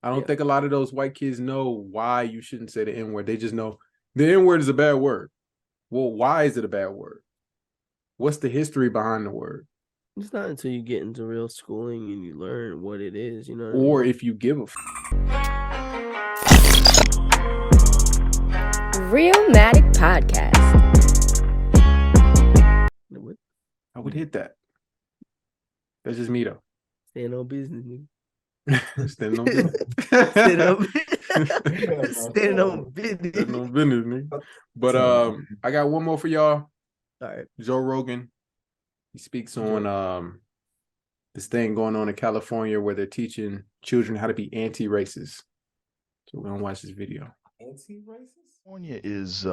I don't think a lot of those white kids know why you shouldn't say the N-word. They just know the N-word is a bad word. Well, why is it a bad word? What's the history behind the word? It's not until you get into real schooling and you learn what it is, you know what I Or mean? if you give a Realmatic Podcast. What? I would hit that. That's just me though. Stand on business, nigga. Standing on business. Standing on, Yeah, standing on business. Standing on business, nigga. But So, I got one more for y'all. All right. Joe Rogan. He speaks on this thing going on in California where they're teaching children how to be anti-racist. So we're gonna watch this video. anti-racist? California is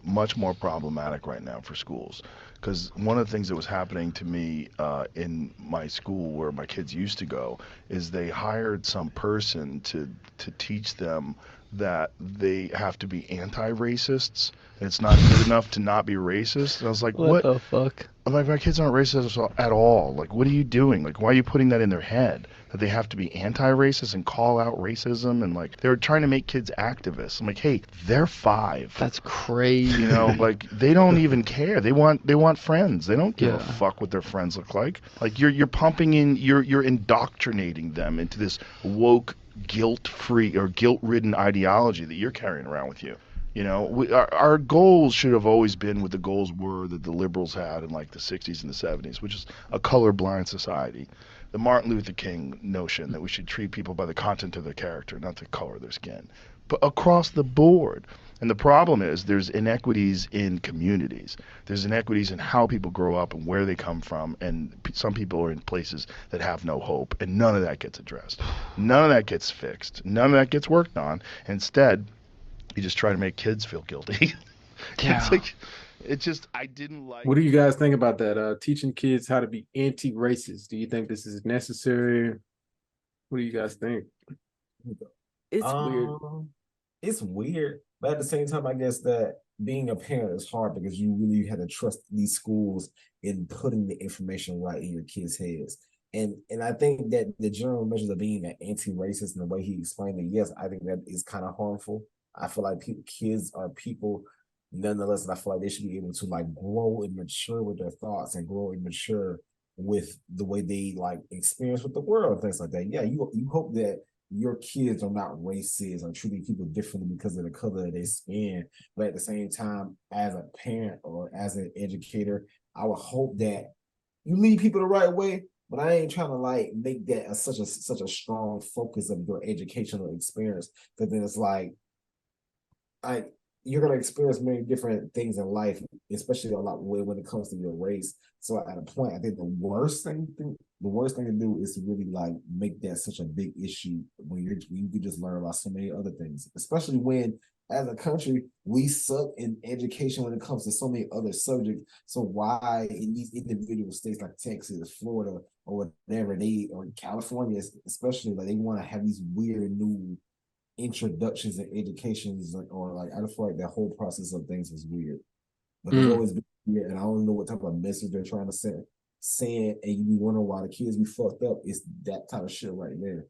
much more problematic right now for schools because one of the things that was happening to me in my school where my kids used to go is they hired some person to teach them that they have to be anti-racists. It's not good enough to not be racist. And I was like, What the fuck? I'm like, my kids aren't racist at all. Like, what are you doing? Like, why are you putting that in their head? That they have to be anti-racist and call out racism, and like they were trying to make kids activists. I'm like, hey, they're 5. That's crazy. You know, like they don't even care. They want friends. They don't give a Yeah. fuck what their friends look like. Like you're pumping in, you're indoctrinating them into this woke, guilt-free or guilt-ridden ideology that you're carrying around with you. You know, our goals should have always been what the goals were that the liberals had in like the 60s and the 70s, which is a colorblind society. The Martin Luther King notion that we should treat people by the content of their character, not the color of their skin, but across the board. And the problem is there's inequities in communities. There's inequities in how people grow up and where they come from. And some people are in places that have no hope. And none of that gets addressed. None of that gets fixed. None of that gets worked on. Instead, you just try to make kids feel guilty. Yeah. It's like, it just, I didn't like. What do you guys think about that? Teaching kids how to be anti-racist. Do you think this is necessary? What do you guys think? It's weird. It's weird, but at the same time, I guess that being a parent is hard because you really have to trust these schools in putting the information right in your kids' heads. And I think that the general measures of being an anti-racist and the way he explained it, yes, I think that is kind of harmful. I feel like kids are people nonetheless, and I feel like they should be able to like grow and mature with their thoughts and grow and mature with the way they like experience with the world and things like that. Yeah, you hope that your kids are not racist or treating people differently because of the color of their skin. But at the same time, as a parent or as an educator, I would hope that you lead people the right way. But I ain't trying to like make that such a strong focus of your educational experience. Because then it's like you're gonna experience many different things in life, especially a lot when it comes to your race. So at a point, I think the worst thing to do is to really like make that such a big issue when you could just learn about so many other things, especially when as a country we suck in education when it comes to so many other subjects. So why in these individual states like Texas, Florida, or whatever or California, especially like they want to have these weird new introductions and educations or like I just feel like that whole process of things was weird. But it's always been weird, and I don't know what type of message they're trying to send. Saying and you be wondering why the kids be fucked up. It's that type of shit right there.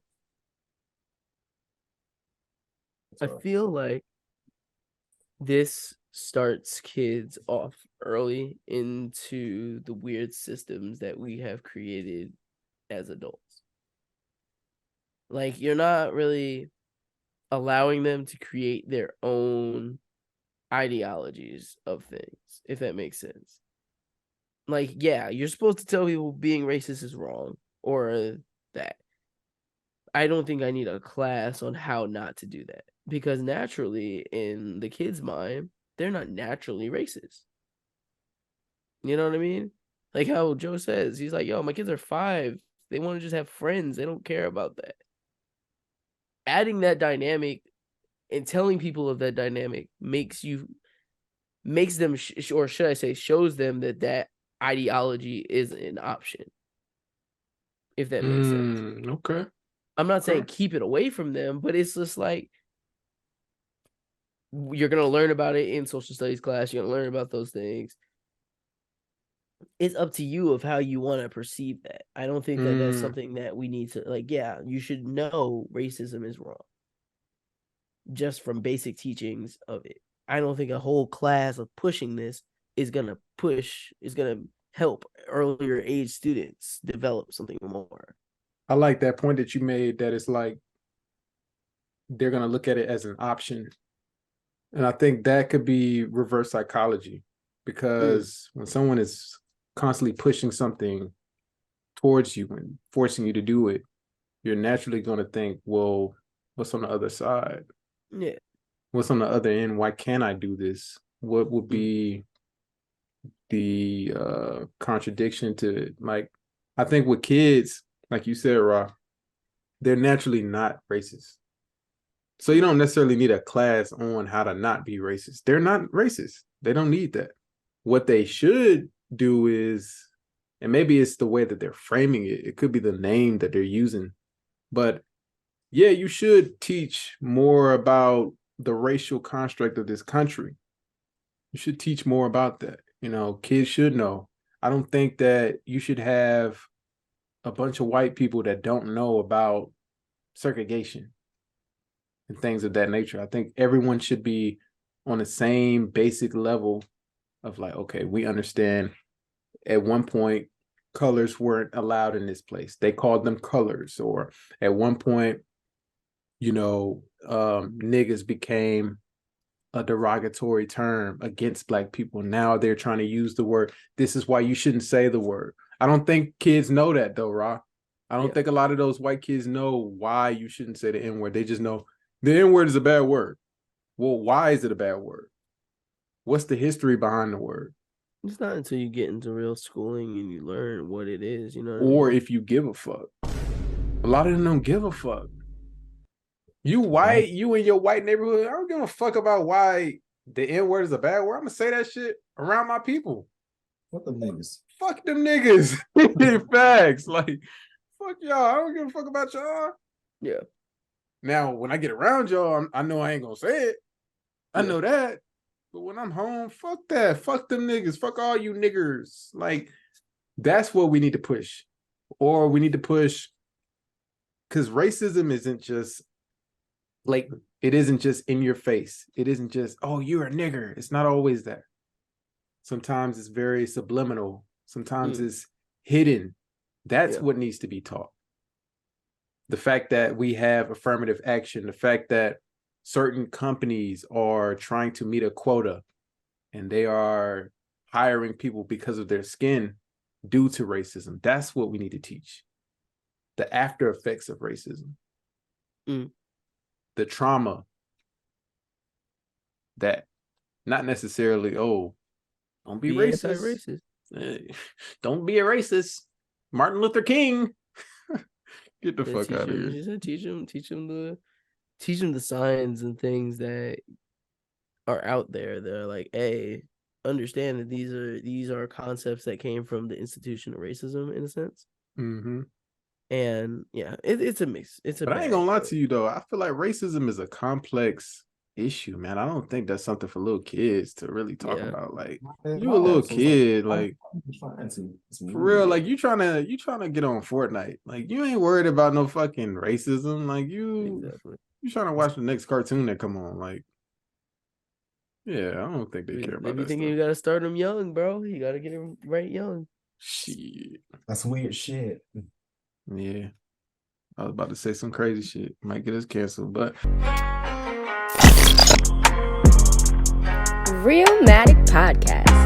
I feel like this starts kids off early into the weird systems that we have created as adults. Like, you're not really allowing them to create their own ideologies of things, if that makes sense. Like, yeah, you're supposed to tell people being racist is wrong or that. I don't think I need a class on how not to do that because naturally in the kid's mind, they're not naturally racist. You know what I mean? Like how Joe says, he's like, yo, my kids are 5. They want to just have friends. They don't care about that. Adding that dynamic and telling people of that dynamic makes them, or should I say, shows them that ideology is an option. If that makes sense. Okay. I'm not saying keep it away from them, but it's just like you're going to learn about it in social studies class. You're going to learn about those things. it's up to you of how you want to perceive that. I don't think that that's something that we need to like. Yeah, you should know racism is wrong just from basic teachings of it. I don't think a whole class of pushing this is gonna help earlier age students develop something more. I like that point that you made, that it's like they're gonna look at it as an option. And I think that could be reverse psychology, because when someone is constantly pushing something towards you and forcing you to do it, you're naturally going to think, well, what's on the other side? Yeah. What's on the other end? Why can't I do this? What would be the contradiction to it? Like, I think with kids, like you said, Ra, they're naturally not racist. So you don't necessarily need a class on how to not be racist. They're not racist. They don't need that. What they should do is, and maybe it's the way that they're framing it, it could be the name that they're using, but yeah, you should teach more about the racial construct of this country. You should teach more about that. You know, kids should know. I don't think that you should have a bunch of white people that don't know about segregation and things of that nature. I think everyone should be on the same basic level of like, okay, we understand at one point colors weren't allowed in this place. They called them colors. Or at one point, you know, niggas became a derogatory term against Black people. Now they're trying to use the word. This is why you shouldn't say the word. I don't think kids know that though, Ra. I don't think a lot of those white kids know why you shouldn't say the N-word. They just know the N-word is a bad word. Well, why is it a bad word? What's the history behind the word? It's not until you get into real schooling and you learn what it is, you know what Or I mean? if you give a fuck. A lot of them don't give a fuck. You white, you in your white neighborhood, I don't give a fuck about why the N-word is a bad word. I'm gonna say that shit around my people. Fuck them niggas. Fuck them niggas. Facts. Like, fuck y'all. I don't give a fuck about y'all. Yeah. Now, when I get around y'all, I know I ain't gonna say it. I know that. But when I'm home, fuck that. Fuck them niggas. Fuck all you niggers. Like, that's what we need to push. Or we need to push, because racism isn't just like, it isn't just in your face. It isn't just, oh, you're a nigger. It's not always that. Sometimes it's very subliminal. Sometimes it's hidden. That's what needs to be taught. The fact that we have affirmative action, the fact that certain companies are trying to meet a quota and they are hiring people because of their skin due to racism. That's what we need to teach. The after effects of racism. The trauma that, not necessarily, oh, don't be racist. Don't be a racist. Martin Luther King. Get the fuck out of here. She said teach them the signs and things that are out there. They're like, hey, understand that these are concepts that came from the institution of racism in a sense. And yeah, it's a mix. But I ain't gonna lie to you though. I feel like racism is a complex issue, man. I don't think that's something for little kids to really talk about. Like, you a little kid, like, for real, like you trying to get on Fortnite. Like, you ain't worried about no fucking racism. Like, you trying to watch the next cartoon that come on. Like, yeah, I don't think they care about that stuff. You gotta start them young, bro. You gotta get them right young. Shit, that's weird shit. Yeah, I was about to say some crazy shit. Might get us canceled, but Realmatic Podcast.